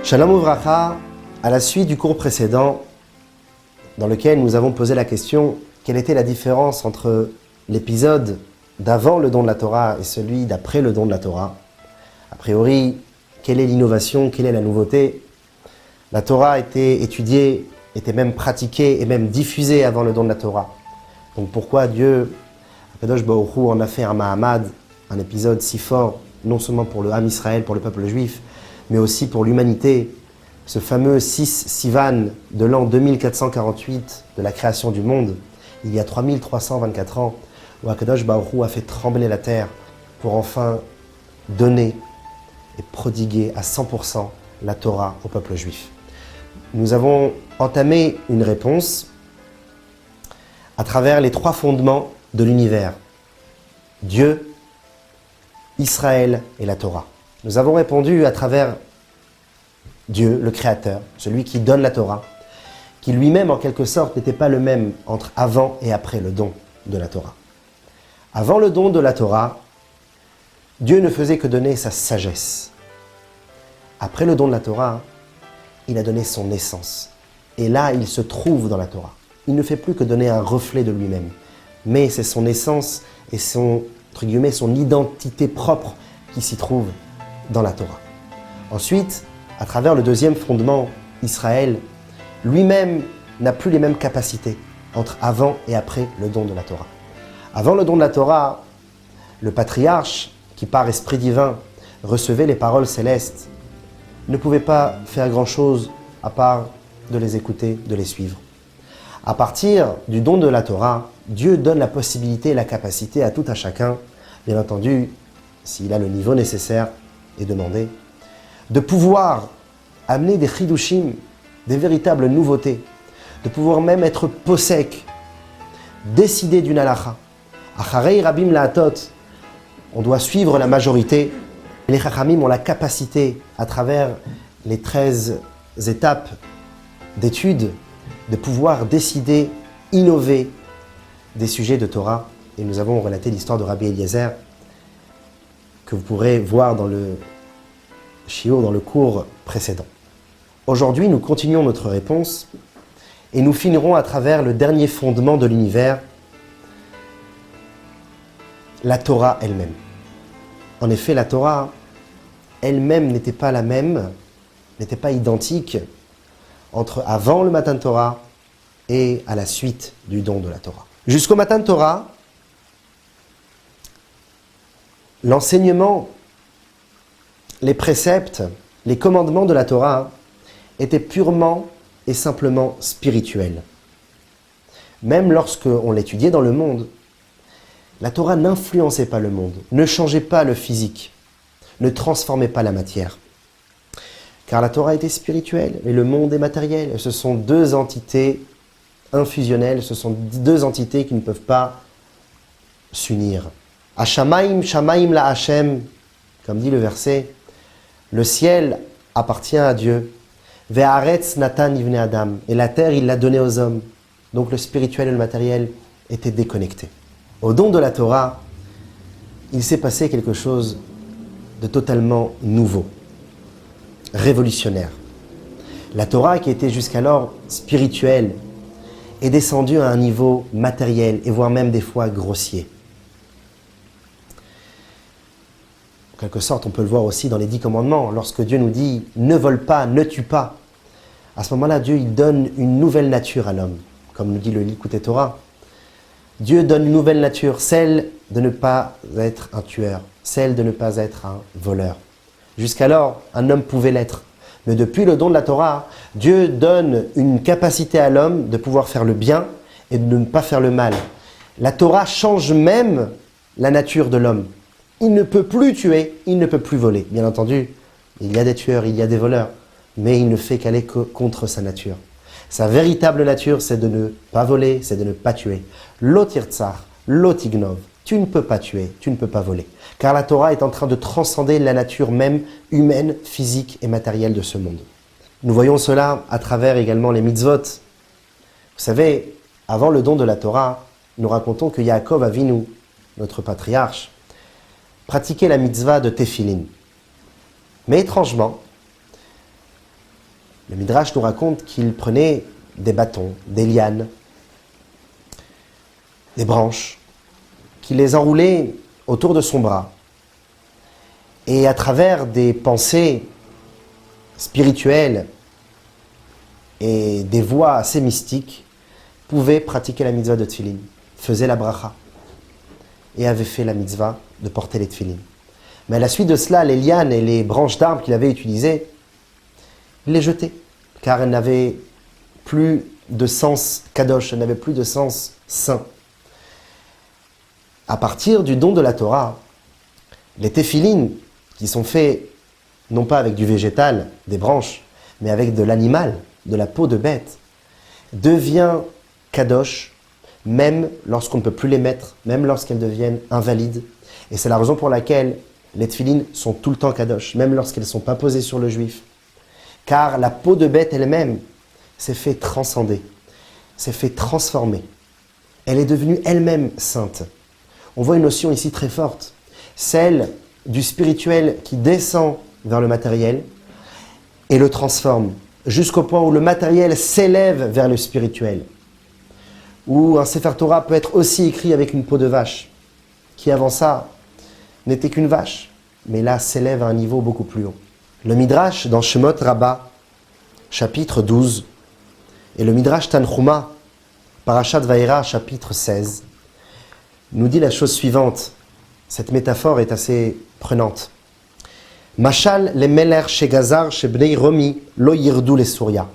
Shalom Uvracha, à la suite du cours précédent, dans lequel nous avons posé la question quelle était la différence entre l'épisode d'avant le don de la Torah et celui d'après le don de la Torah. A priori, quelle est l'innovation, quelle est la nouveauté? La Torah était étudiée, était même pratiquée et même diffusée avant le don de la Torah. Donc pourquoi Dieu, Akadosh Baruch Hu, en a fait un Mahamad, un épisode si fort, non seulement pour le Ham Israël, pour le peuple juif, mais aussi pour l'humanité, ce fameux 6 Sivan de l'an 2448 de la création du monde, il y a 3324 ans, où Akadosh Baruch Hu a fait trembler la terre pour enfin donner et prodiguer à 100% la Torah au peuple juif. Nous avons entamé une réponse à travers les 3 fondements de l'univers: Dieu, Israël et la Torah. Nous avons répondu à travers Dieu, le Créateur, celui qui donne la Torah, qui lui-même en quelque sorte n'était pas le même entre avant et après le don de la Torah. Avant le don de la Torah, Dieu ne faisait que donner sa sagesse. Après le don de la Torah, il a donné son essence. Et là, il se trouve dans la Torah. Il ne fait plus que donner un reflet de lui-même. Mais c'est son essence et son identité propre qui s'y trouve dans la Torah. Ensuite, à travers le deuxième fondement, Israël, lui-même n'a plus les mêmes capacités entre avant et après le don de la Torah. Avant le don de la Torah, le patriarche, qui par esprit divin recevait les paroles célestes, ne pouvait pas faire grand-chose à part de les écouter, de les suivre. À partir du don de la Torah, Dieu donne la possibilité et la capacité à tout à chacun, bien entendu, s'il a le niveau nécessaire et demandé, de pouvoir amener des chidushim, des véritables nouveautés, de pouvoir même être posek, décider d'une halakha. Acharei rabim la'atot, on doit suivre la majorité. Les chachamim ont la capacité, à travers les 13 étapes d'études, de pouvoir décider, innover des sujets de Torah. Et nous avons relaté l'histoire de Rabbi Eliezer, que vous pourrez voir dans le shiur, dans le cours précédent. Aujourd'hui, nous continuons notre réponse et nous finirons à travers le dernier fondement de l'univers, la Torah elle-même. En effet, la Torah elle-même n'était pas la même, n'était pas identique entre avant le Matan Torah et à la suite du don de la Torah. Jusqu'au Matan Torah, l'enseignement, les préceptes, les commandements de la Torah étaient purement et simplement spirituels. Même lorsqu'on l'étudiait dans le monde, la Torah n'influençait pas le monde, ne changeait pas le physique, ne transformait pas la matière. Car la Torah était spirituelle et le monde est matériel. Ce sont 2 entités infusionnelles, ce sont 2 entités qui ne peuvent pas s'unir. Hashamaim, Shamaim la Hashem, comme dit le verset, le ciel appartient à Dieu. Ve'aretz natan ivne Adam, et la terre il l'a donnée aux hommes. Donc le spirituel et le matériel étaient déconnectés. Au don de la Torah, il s'est passé quelque chose de totalement nouveau, révolutionnaire. La Torah, qui était jusqu'alors spirituelle, est descendue à un niveau matériel et voire même des fois grossier. En quelque sorte, on peut le voir aussi dans les 10 commandements. Lorsque Dieu nous dit « ne vole pas, ne tue pas », à ce moment-là, Dieu il donne une nouvelle nature à l'homme. Comme nous dit le Likutei Torah, Dieu donne une nouvelle nature, celle de ne pas être un tueur, celle de ne pas être un voleur. Jusqu'alors, un homme pouvait l'être. Mais depuis le don de la Torah, Dieu donne une capacité à l'homme de pouvoir faire le bien et de ne pas faire le mal. La Torah change même la nature de l'homme. Il ne peut plus tuer, il ne peut plus voler. Bien entendu, il y a des tueurs, il y a des voleurs, mais il ne fait qu'aller contre sa nature. Sa véritable nature, c'est de ne pas voler, c'est de ne pas tuer. Lo tirtsar, lo tignov. Tu ne peux pas tuer, tu ne peux pas voler. Car la Torah est en train de transcender la nature même humaine, physique et matérielle de ce monde. Nous voyons cela à travers également les mitzvot. Vous savez, avant le don de la Torah, nous racontons que Yaakov Avinu, notre patriarche, pratiquait la mitzvah de Téphilin. Mais étrangement, Le Midrash nous raconte qu'il prenait des bâtons, des lianes, des branches, qu'il les enroulait autour de son bras. Et à travers des pensées spirituelles et des voies assez mystiques, pouvait pratiquer la mitzvah de tefillin, faisait la bracha et avait fait la mitzvah de porter les tefillin. Mais à la suite de cela, les lianes et les branches d'arbres qu'il avait utilisées, il les jetait, car elles n'avaient plus de sens kadosh, elles n'avaient plus de sens saint. À partir du don de la Torah, les tefillin, qui sont faits non pas avec du végétal, des branches, mais avec de l'animal, de la peau de bête, devient kadosh, même lorsqu'on ne peut plus les mettre, même lorsqu'elles deviennent invalides. Et c'est la raison pour laquelle les tefillin sont tout le temps kadosh, même lorsqu'elles ne sont pas posées sur le juif. Car la peau de bête elle-même s'est fait transcender, s'est fait transformer. Elle est devenue elle-même sainte. On voit une notion ici très forte, celle du spirituel qui descend vers le matériel et le transforme, jusqu'au point où le matériel s'élève vers le spirituel. Où un Sefer Torah peut être aussi écrit avec une peau de vache, qui avant ça n'était qu'une vache, mais là s'élève à un niveau beaucoup plus haut. Le Midrash dans Shemot Rabbah, chapitre 12, et le Midrash Tanchuma, Parashat Vaïra, chapitre 16, nous dit la chose suivante. Cette métaphore est assez prenante. Mashal le meler shegazar shebnei romi lo yirdu les Surya.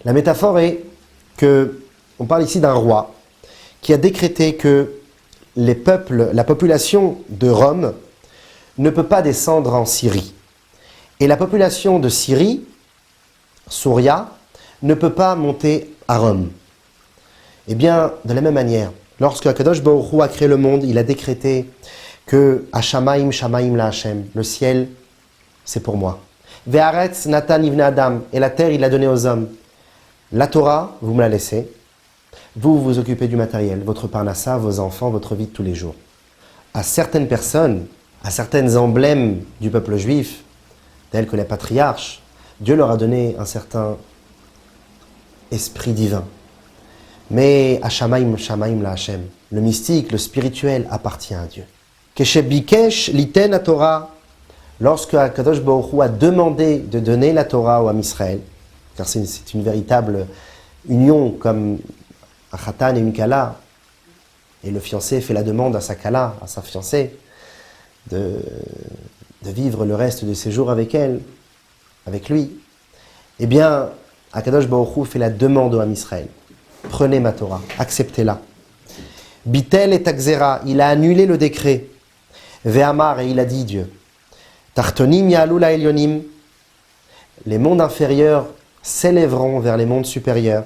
La métaphore est que, on parle ici d'un roi qui a décrété que les peuples, la population de Rome ne peut pas descendre en Syrie. Et la population de Syrie, Surya, ne peut pas monter à Rome. Eh bien, de la même manière, lorsque Akadosh Baruch Hu a créé le monde, il a décrété que Hashamaim Shamaim la Hashem, le ciel, c'est pour moi. Ve'aretz Natan Ivne Adam, et la terre, il l'a donnée aux hommes. La Torah, vous me la laissez. Vous vous occupez du matériel, votre parnassa, vos enfants, votre vie de tous les jours. À certaines personnes, à certains emblèmes du peuple juif, tels que les patriarches, Dieu leur a donné un certain esprit divin. Mais Hashamaim Shamaim la Hashem, le mystique, le spirituel appartient à Dieu. Keshe bikesh liten la Torah, lorsque Akadosh Baruch Hu a demandé de donner la Torah au Ham Israël, car c'est une véritable union comme un khatan et une kala, et le fiancé fait la demande à sa kala, à sa fiancée, de vivre le reste de ses jours avec elle, avec lui. Eh bien, Akadosh Baruch Hu fait la demande au Ham Israël. Prenez ma Torah, acceptez-la. Bitel et Takzera, il a annulé le décret. Ve'amar, et il a dit Dieu. Tartonim ya'alu la elyonim, les mondes inférieurs s'élèveront vers les mondes supérieurs.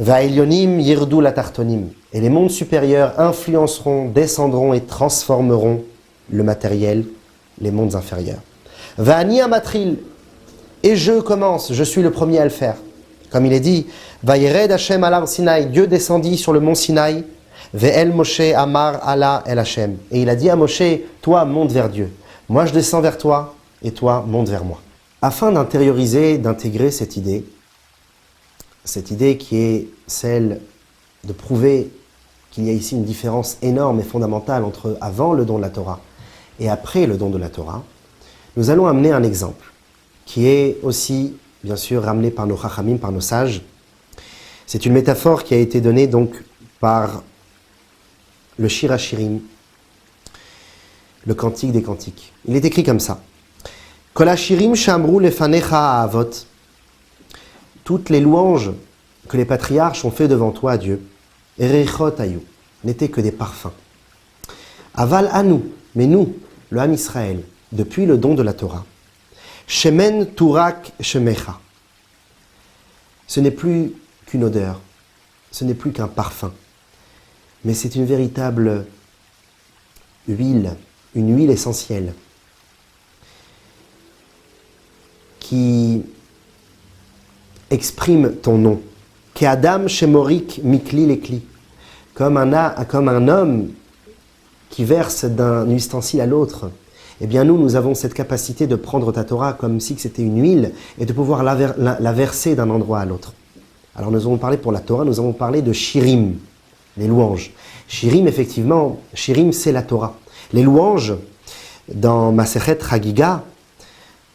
Ve'elyonim yirdu la tartonim, et les mondes supérieurs influenceront, descendront et transformeront le matériel, les mondes inférieurs. Ve'ani amatril, et je commence, je suis le premier à le faire. Comme il est dit, Vayered Hashem alar Sinaï, Dieu descendit sur le mont Sinaï, Ve'el Moshe amar Allah el Hashem. Et il a dit à Moshe, toi monte vers Dieu. Moi je descends vers toi, et toi monte vers moi. Afin d'intérioriser, d'intégrer cette idée qui est celle de prouver qu'il y a ici une différence énorme et fondamentale entre avant le don de la Torah et après le don de la Torah, nous allons amener un exemple qui est aussi bien sûr ramené par nos chachamim, par nos sages. C'est une métaphore qui a été donnée donc par le Shir HaShirim, le cantique des cantiques. Il est écrit comme ça. Kol hashirim shamru lefanecha avot, toutes les louanges que les patriarches ont fait devant toi, Dieu, erechot ayu, n'étaient que des parfums. Aval anu, mais nous, le Ham Israël, depuis le don de la Torah, shemen turak shemecha, ce n'est plus qu'une odeur, ce n'est plus qu'un parfum, mais c'est une véritable huile, une huile essentielle qui exprime ton nom. Ke'adam shemorik mikli lekli, comme un homme qui verse d'un ustensile à l'autre, eh bien nous avons cette capacité de prendre ta Torah comme si c'était une huile et de pouvoir la verser d'un endroit à l'autre. Alors nous avons parlé pour la Torah, nous avons parlé de Shirim, les louanges. Shirim, effectivement, Shirim c'est la Torah. Les louanges, dans Masechet Chagiga,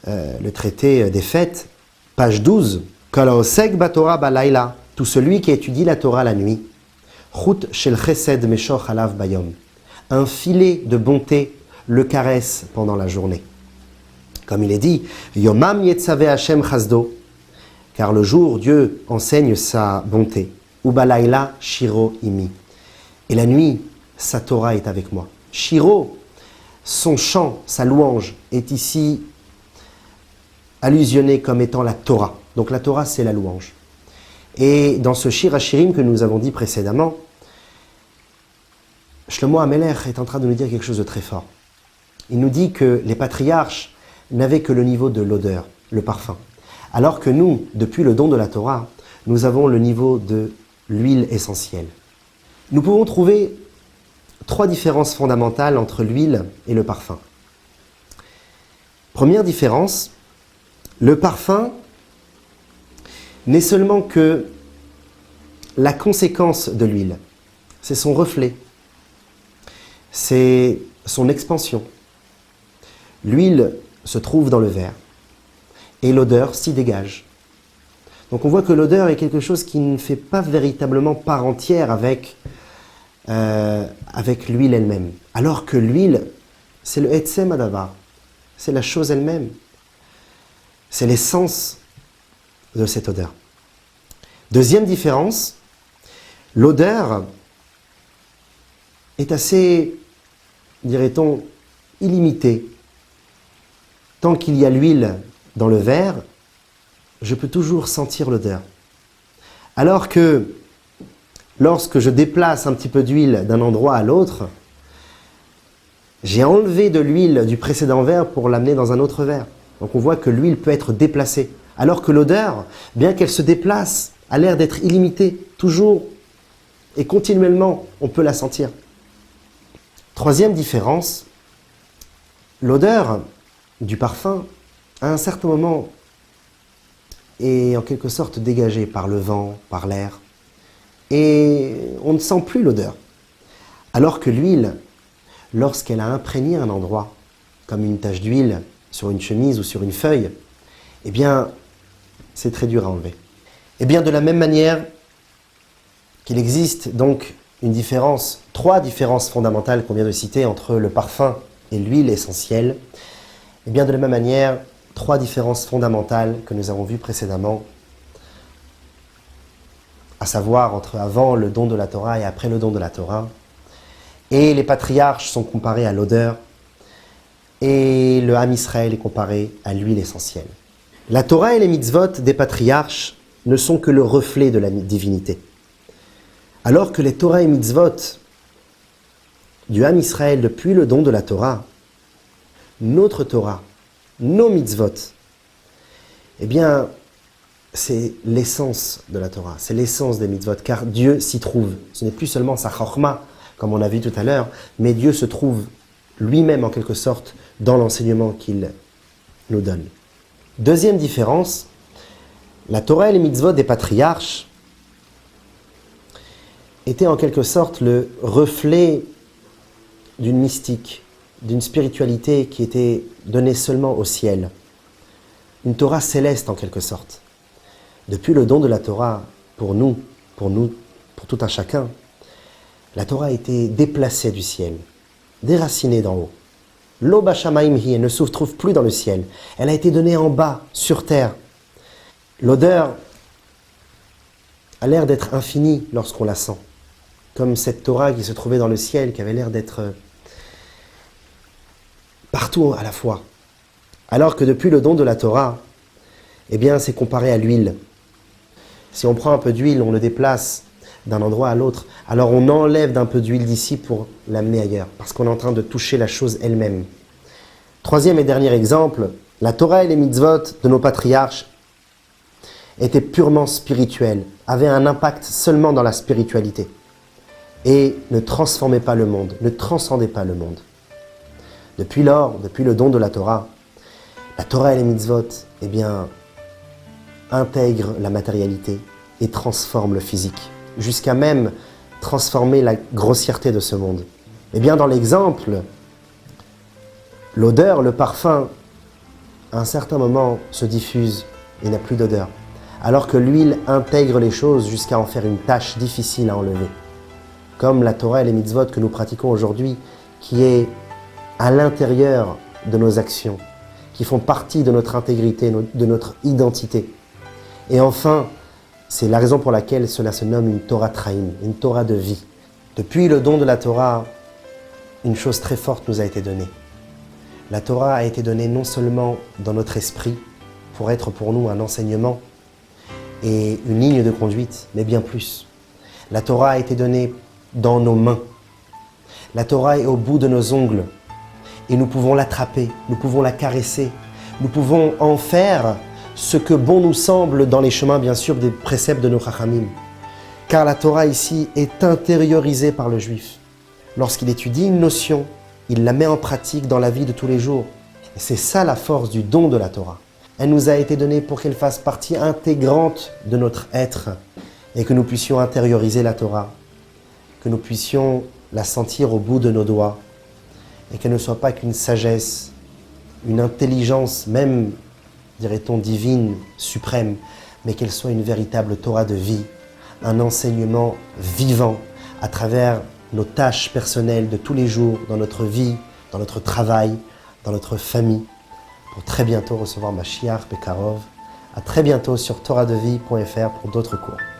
le traité des fêtes, page 12, Kol haosek baTorah balayla, tout celui qui étudie la Torah la nuit, Chut shel chesed meshoch alav bayom, un filet de bonté le caresse pendant la journée. Comme il est dit, Yomam yetzave Hashem chasdo, car le jour Dieu enseigne sa bonté. Ubalayla shiro imi, et la nuit sa Torah est avec moi. Shiro, son chant, sa louange est ici allusionné comme étant la Torah. Donc la Torah c'est la louange. Et dans ce Shir HaShirim que nous avons dit précédemment, Shlomo HaMelech est en train de nous dire quelque chose de très fort. Il nous dit que les patriarches n'avaient que le niveau de l'odeur, le parfum. Alors que nous, depuis le don de la Torah, nous avons le niveau de l'huile essentielle. Nous pouvons trouver 3 différences fondamentales entre l'huile et le parfum. Première différence, le parfum n'est seulement que la conséquence de l'huile. C'est son reflet. C'est son expansion. L'huile se trouve dans le verre et l'odeur s'y dégage. Donc on voit que l'odeur est quelque chose qui ne fait pas véritablement part entière avec l'huile elle-même. Alors que l'huile, c'est le etzem hadavar, c'est la chose elle-même. C'est l'essence de cette odeur. Deuxième différence, l'odeur est assez, dirait-on, illimitée. Tant qu'il y a l'huile dans le verre, je peux toujours sentir l'odeur. Alors que lorsque je déplace un petit peu d'huile d'un endroit à l'autre, j'ai enlevé de l'huile du précédent verre pour l'amener dans un autre verre. Donc on voit que l'huile peut être déplacée. Alors que l'odeur, bien qu'elle se déplace, a l'air d'être illimitée. Toujours et continuellement, on peut la sentir. Troisième différence, l'odeur du parfum, à un certain moment, est en quelque sorte dégagée par le vent, par l'air. Et on ne sent plus l'odeur. Alors que l'huile, lorsqu'elle a imprégné un endroit, comme une tache d'huile sur une chemise ou sur une feuille, eh bien, c'est très dur à enlever. Et bien, de la même manière qu'il existe donc une différence, 3 différences fondamentales qu'on vient de citer entre le parfum et l'huile essentielle, et bien de la même manière, 3 différences fondamentales que nous avons vues précédemment, à savoir entre avant le don de la Torah et après le don de la Torah. Et les patriarches sont comparés à l'odeur, et le Ham Israël est comparé à l'huile essentielle. La Torah et les mitzvot des patriarches ne sont que le reflet de la divinité. Alors que les Torah et mitzvot du Ham Israël depuis le don de la Torah, notre Torah, nos mitzvot, eh bien, c'est l'essence de la Torah, c'est l'essence des mitzvot, car Dieu s'y trouve. Ce n'est plus seulement sa chorma, comme on a vu tout à l'heure, mais Dieu se trouve lui-même en quelque sorte dans l'enseignement qu'il nous donne. Deuxième différence, la Torah et les mitzvot des patriarches étaient en quelque sorte le reflet d'une mystique, d'une spiritualité qui était donnée seulement au ciel. Une Torah céleste en quelque sorte. Depuis le don de la Torah, pour tout un chacun, la Torah a été déplacée du ciel, déracinée d'en haut. Lo bashamaim hi, elle ne se trouve plus dans le ciel. Elle a été donnée en bas, sur terre. L'odeur a l'air d'être infinie lorsqu'on la sent. Comme cette Torah qui se trouvait dans le ciel, qui avait l'air d'être partout à la fois. Alors que depuis le don de la Torah, eh bien, c'est comparé à l'huile. Si on prend un peu d'huile, on le déplace d'un endroit à l'autre, alors on enlève d'un peu d'huile d'ici pour l'amener ailleurs, parce qu'on est en train de toucher la chose elle-même. Troisième et dernier exemple, la Torah et les mitzvot de nos patriarches étaient purement spirituels, avaient un impact seulement dans la spiritualité, et ne transformaient pas le monde, ne transcendaient pas le monde. depuis lors, depuis le don de la Torah et les mitzvot, eh bien, intègrent la matérialité et transforment le physique, jusqu'à même transformer la grossièreté de ce monde. Eh bien, dans l'exemple, l'odeur, le parfum, à un certain moment se diffuse et n'a plus d'odeur, alors que l'huile intègre les choses jusqu'à en faire une tâche difficile à enlever. Comme la Torah et les mitzvot que nous pratiquons aujourd'hui, qui est à l'intérieur de nos actions, qui font partie de notre intégrité, de notre identité. Et enfin, c'est la raison pour laquelle cela se nomme une Torah Traim, une Torah de vie. Depuis le don de la Torah, une chose très forte nous a été donnée. La Torah a été donnée non seulement dans notre esprit, pour être pour nous un enseignement et une ligne de conduite, mais bien plus. La Torah a été donnée dans nos mains. La Torah est au bout de nos ongles et nous pouvons l'attraper, nous pouvons la caresser, nous pouvons en faire ce que bon nous semble dans les chemins, bien sûr, des préceptes de nos Chachamim. Car la Torah ici est intériorisée par le juif. Lorsqu'il étudie une notion, il la met en pratique dans la vie de tous les jours. Et c'est ça la force du don de la Torah. Elle nous a été donnée pour qu'elle fasse partie intégrante de notre être et que nous puissions intérioriser la Torah, que nous puissions la sentir au bout de nos doigts et qu'elle ne soit pas qu'une sagesse, une intelligence même, dirait-on, divine, suprême, mais qu'elle soit une véritable Torah de vie, un enseignement vivant à travers nos tâches personnelles de tous les jours, dans notre vie, dans notre travail, dans notre famille, pour très bientôt recevoir Mashiach Bekarov. À très bientôt sur toradevie.fr pour d'autres cours.